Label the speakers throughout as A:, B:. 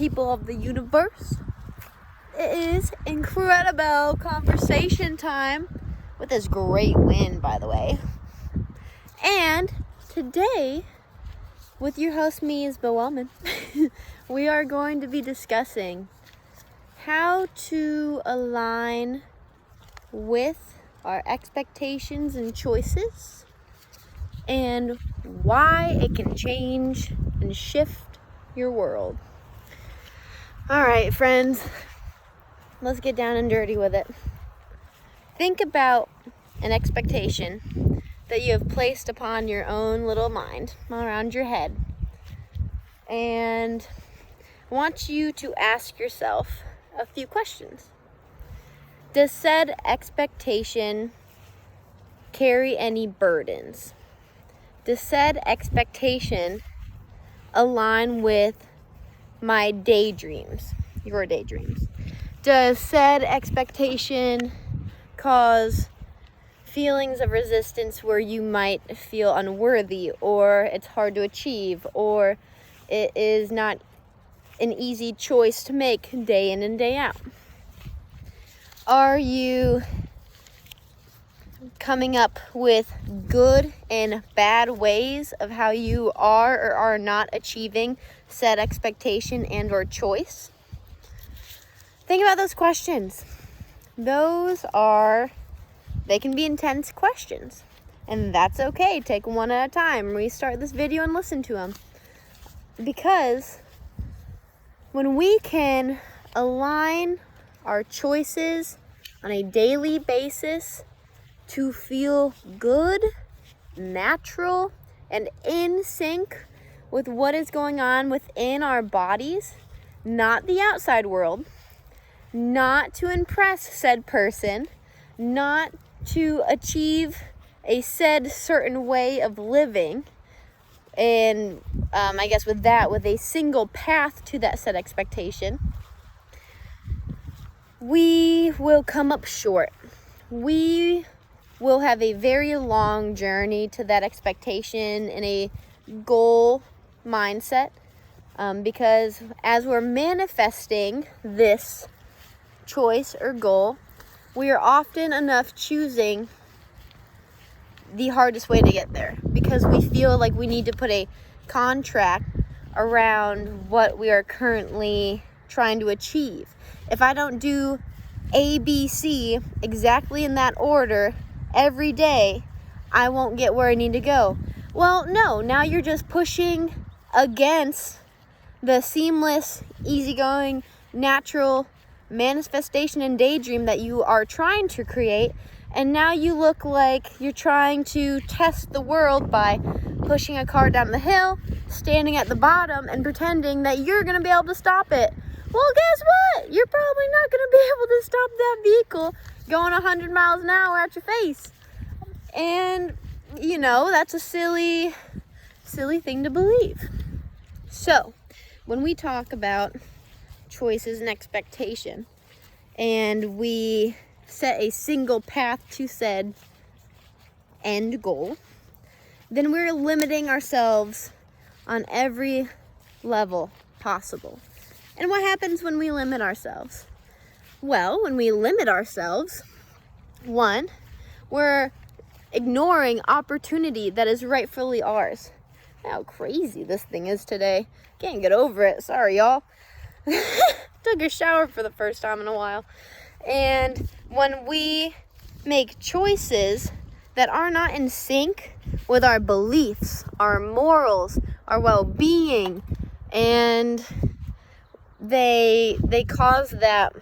A: people of the universe. It is Incredibelle Conversation time with this great wind, by the way. And today, with your host, me, Isabel Wellman, we are going to be discussing how to align with our expectations and choices, and why it can change and shift your world. All right, friends, let's get down and dirty with it. Think about an expectation that you have placed upon your own little mind around your head. And I want you to ask yourself a few questions. Does said expectation carry any burdens? Does said expectation align with my daydreams, your daydreams? Does said expectation cause feelings of resistance where you might feel unworthy, or it's hard to achieve, or it is not an easy choice to make day in and day out? Are you coming up with good and bad ways of how you are or are not achieving said expectation and or choice? Think about those questions. They can be intense questions, and that's okay. Take one at a time. Restart this video and listen to them. Because when we can align our choices on a daily basis to feel good, natural, and in sync with what is going on within our bodies, not the outside world, not to impress said person, not to achieve a said certain way of living, and I guess with a single path to that said expectation, we will come up short. We will have a very long journey to that expectation in a goal mindset, because as we're manifesting this choice or goal, we are often enough choosing the hardest way to get there, because we feel like we need to put a contract around what we are currently trying to achieve. If I don't do A, B, C exactly in that order every day, I won't get where I need to go. Well, no, now you're just pushing against the seamless, easygoing, natural manifestation and daydream that you are trying to create. And now you look like you're trying to test the world by pushing a car down the hill, standing at the bottom, and pretending that you're going to be able to stop it. Well, guess what? You're probably not going to be able to stop that vehicle going 100 miles an hour at your face. And, that's a silly thing to believe. So, when we talk about choices and expectation, and we set a single path to said end goal, then we're limiting ourselves on every level possible. And what happens when we limit ourselves? Well, when we limit ourselves, one, we're ignoring opportunity that is rightfully ours. How crazy this thing is today. Can't get over it. Sorry, y'all. Took a shower for the first time in a while. And when we make choices that are not in sync with our beliefs, our morals, our well-being, and they cause that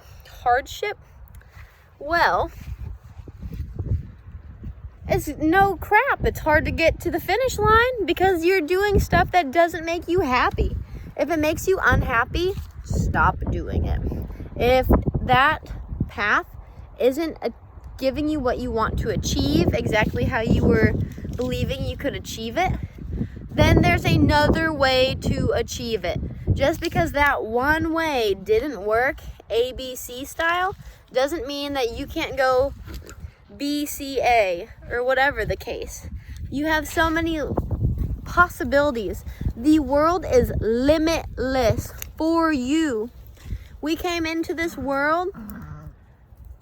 A: hardship, well, it's no crap. It's hard to get to the finish line because you're doing stuff that doesn't make you happy. If it makes you unhappy, stop doing it. If that path isn't giving you what you want to achieve, exactly how you were believing you could achieve it, then there's another way to achieve it. Just because that one way didn't work, ABC style, doesn't mean that you can't go BCA or whatever the case. You have so many possibilities. The world is limitless for you. We came into this world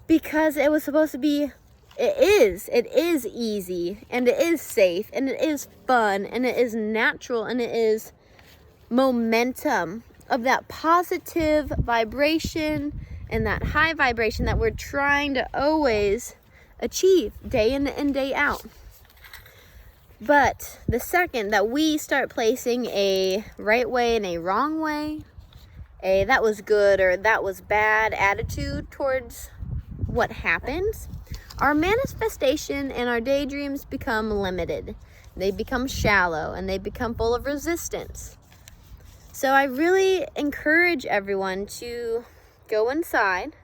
A: because it was supposed to be, it is easy, and it is safe, and it is fun, and it is natural, and it is momentum of that positive vibration and that high vibration that we're trying to always achieve day in and day out. But the second that we start placing a right way and a wrong way, a that was good or that was bad attitude towards what happens, our manifestation and our daydreams become limited. They become shallow, and they become full of resistance. So I really encourage everyone to go inside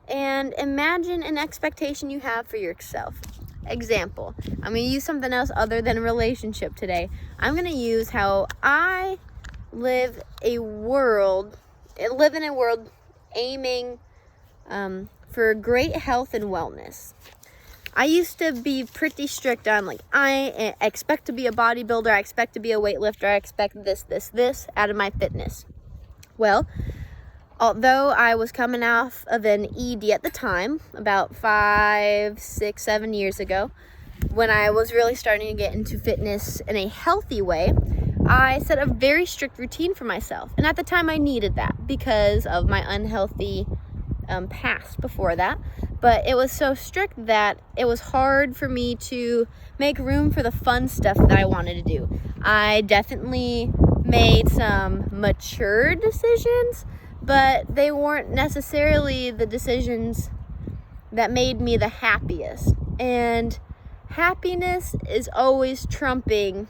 A: and imagine an expectation you have for yourself. Example, I'm going to use something else other than a relationship today. I'm going to use how I live in a world aiming for great health and wellness. I used to be pretty strict on, like, I expect to be a bodybuilder, I expect to be a weightlifter, I expect this out of my fitness. Well, although I was coming off of an ED at the time, about 5, 6, 7 years ago, when I was really starting to get into fitness in a healthy way, I set a very strict routine for myself. And at the time I needed that because of my unhealthy past before that. But it was so strict that it was hard for me to make room for the fun stuff that I wanted to do. I definitely made some mature decisions, but they weren't necessarily the decisions that made me the happiest. And happiness is always trumping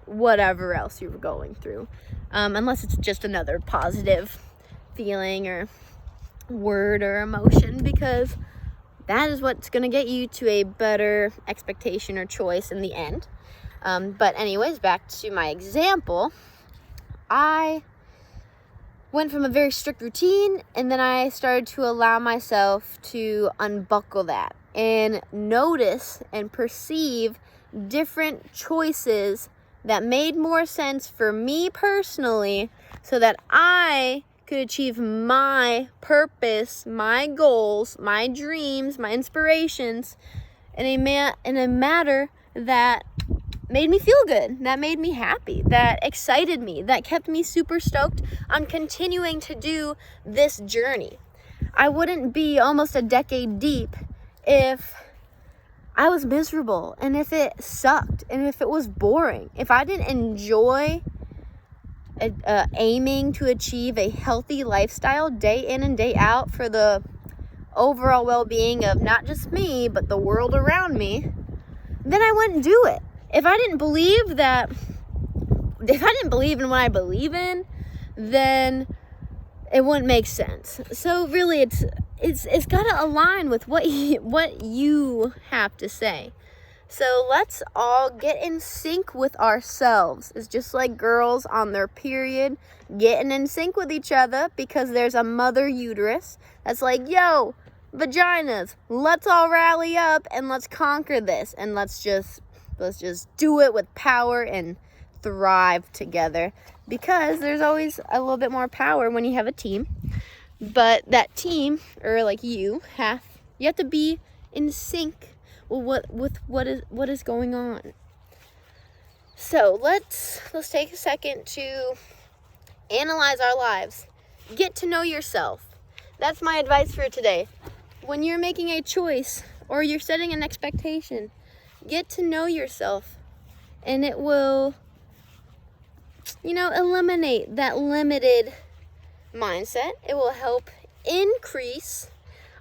A: whatever else you were going through, unless it's just another positive feeling or word or emotion, because that is what's going to get you to a better expectation or choice in the end. But anyways, back to my example. I went from a very strict routine, and then I started to allow myself to unbuckle that and notice and perceive different choices that made more sense for me personally, so that I could achieve my purpose, my goals, my dreams, my inspirations in a matter that made me feel good, that made me happy, that excited me, that kept me super stoked on continuing to do this journey. I wouldn't be almost a decade deep if I was miserable, and if it sucked, and if it was boring, if I didn't enjoy aiming to achieve a healthy lifestyle day in and day out for the overall well-being of not just me, but the world around me, then I wouldn't do it. If I didn't believe in what I believe in, then it wouldn't make sense. So really, it's got to align with what you have to say. So let's all get in sync with ourselves. It's just like girls on their period getting in sync with each other, because there's a mother uterus that's like, yo, vaginas, let's all rally up and let's conquer this, and let's just do it with power and thrive together, because there's always a little bit more power when you have a team. But that team, or like you have to be in sync with what is going on. So let's take a second to analyze our lives. Get to know yourself. That's my advice for today. When you're making a choice or you're setting an expectation, get to know yourself, and it will, eliminate that limited mindset. It will help increase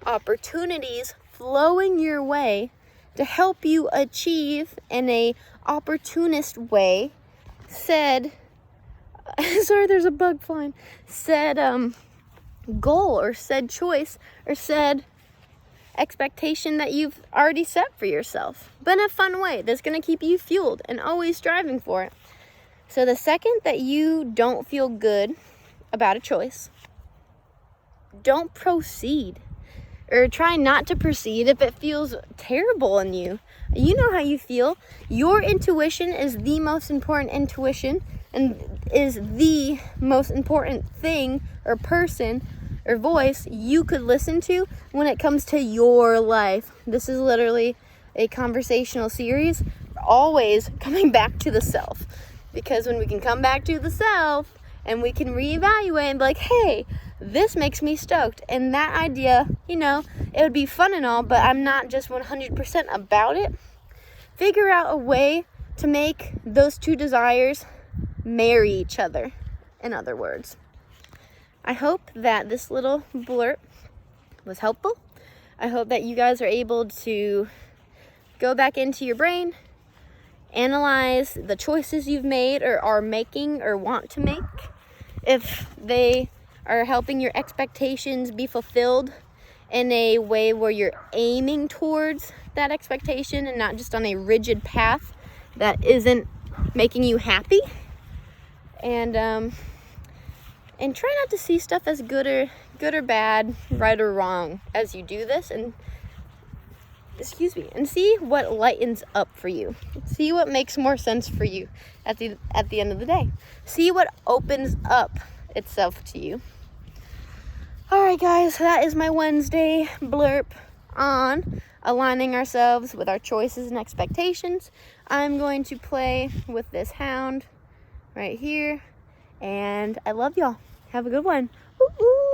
A: opportunities flowing your way to help you achieve in a opportunist way said there's a bug flying, said goal or said choice or said expectation that you've already set for yourself, but in a fun way that's going to keep you fueled and always striving for it. So the second that you don't feel good about a choice, don't proceed, or try not to proceed if it feels terrible in you. You know how you feel. Your intuition is the most important intuition, and is the most important thing or person or voice you could listen to when it comes to your life. This is literally a conversational series, always coming back to the self. Because when we can come back to the self and we can reevaluate and be like, hey, this makes me stoked. And that idea, it would be fun and all, but I'm not just 100% about it. Figure out a way to make those two desires marry each other, in other words. I hope that this little blurb was helpful. I hope that you guys are able to go back into your brain, analyze the choices you've made or are making or want to make. If they are helping your expectations be fulfilled in a way where you're aiming towards that expectation and not just on a rigid path that isn't making you happy. And try not to see stuff as good or bad, right or wrong as you do this, and see what lightens up for you. See what makes more sense for you at the end of the day. See what opens up itself to you. All right, guys, that is my Wednesday blurb on aligning ourselves with our choices and expectations. I'm going to play with this hound right here, and I love y'all. Have a good one. Ooh, ooh.